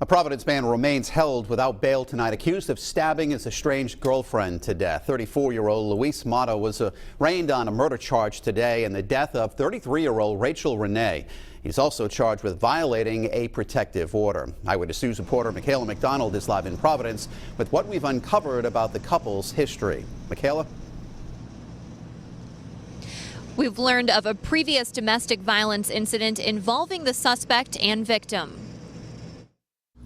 A Providence man remains held without bail tonight, accused of stabbing his estranged girlfriend to death. 34-year-old Luis Mata was arraigned on a murder charge today in the death of 33-year-old Rachel Renee. He's also charged with violating a protective order. Eyewitness News reporter Michaela McDonald is live in Providence with what we've uncovered about the couple's history. Michaela? We've learned of a previous domestic violence incident involving the suspect and victim.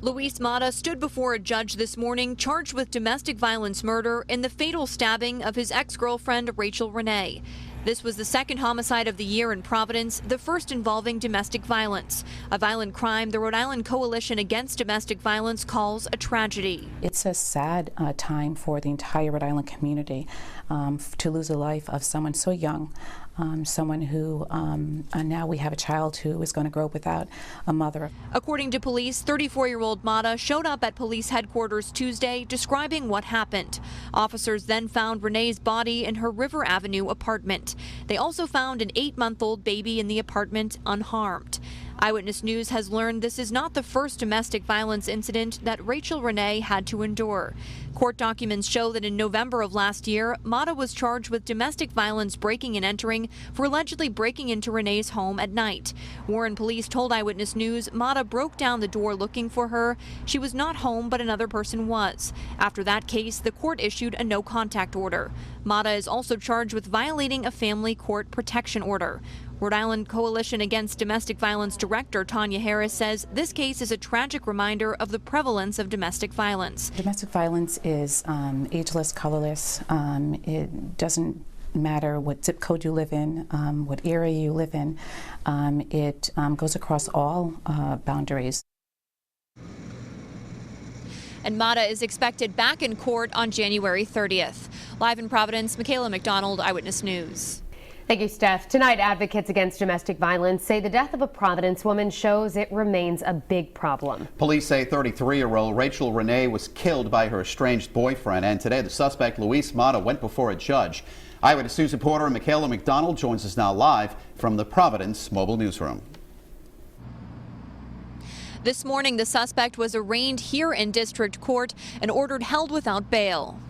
Luis Mata stood before a judge this morning charged with domestic violence murder in the fatal stabbing of his ex-girlfriend Rachel Renee. This was the second homicide of the year in Providence, the first involving domestic violence, a violent crime the Rhode Island Coalition Against Domestic Violence calls a tragedy. It's a sad time for the entire Rhode Island community to lose the life of someone so young, someone who now we have a child who is going to grow up without a mother. According to police, 34-year-old Mata showed up at police headquarters Tuesday describing what happened. Officers then found Renee's body in her River Avenue apartment. They also found an 8-month-old baby in the apartment unharmed. Eyewitness News has learned this is not the first domestic violence incident that Rachel Renee had to endure. Court documents show that in November of last year, Mata was charged with domestic violence breaking and entering for allegedly breaking into Renee's home at night. Warren police told Eyewitness News Mata broke down the door looking for her. She was not home, but another person was. After that case, the court issued a no-contact order. Mata is also charged with violating a family court protection order. Rhode Island Coalition Against Domestic Violence Director Tanya Harris says this case is a tragic reminder of the prevalence of domestic violence. Domestic violence is ageless, colorless. It doesn't matter what zip code you live in, what area you live in. It goes across all boundaries. And Mata is expected back in court on January 30th. Live in Providence, Michaela McDonald, Eyewitness News. Thank you, Steph. Tonight, advocates against domestic violence say the death of a Providence woman shows it remains a big problem. Police say 33-year-old Rachel Renee was killed by her estranged boyfriend, and today the suspect, Luis Mata, went before a judge. Eyewitness News reporter Michaela McDonald joins us now live from the Providence Mobile Newsroom. This morning, the suspect was arraigned here in District Court and ordered held without bail.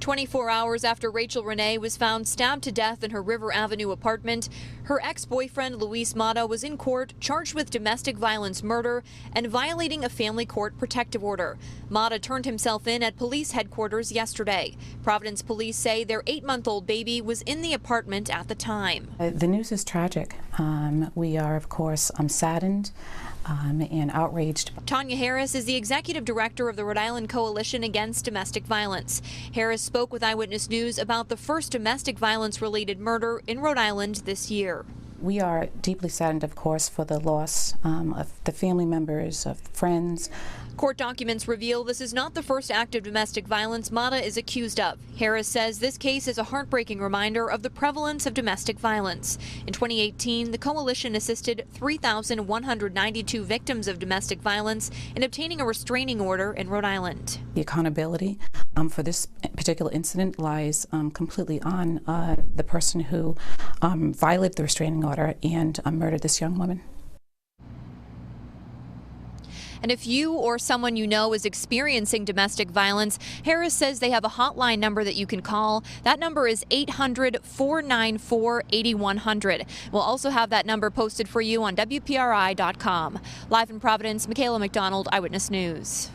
24 hours after Rachel Renee was found stabbed to death in her River Avenue apartment, her ex-boyfriend Luis Mata was in court charged with domestic violence murder and violating a family court protective order. Mata turned himself in at police headquarters yesterday. Providence police say their 8-month-old baby was in the apartment at the time. The news is tragic. We are, of course, saddened and outraged. Tanya Harris is the executive director of the Rhode Island Coalition Against Domestic Violence. Harris spoke with Eyewitness News about the first domestic violence-related murder in Rhode Island this year. We are deeply saddened, of course, for the loss of the family members, of friends. Court documents reveal this is not the first act of domestic violence Mata is accused of. Harris says this case is a heartbreaking reminder of the prevalence of domestic violence. In 2018, the coalition assisted 3,192 victims of domestic violence in obtaining a restraining order in Rhode Island. The accountability for this particular incident lies completely on the person who violated the restraining order and murdered this young woman. And if you or someone you know is experiencing domestic violence, Harris says they have a hotline number that you can call. That number is 800-494-8100. We'll also have that number posted for you on WPRI.com. Live in Providence, Michaela McDonald, Eyewitness News.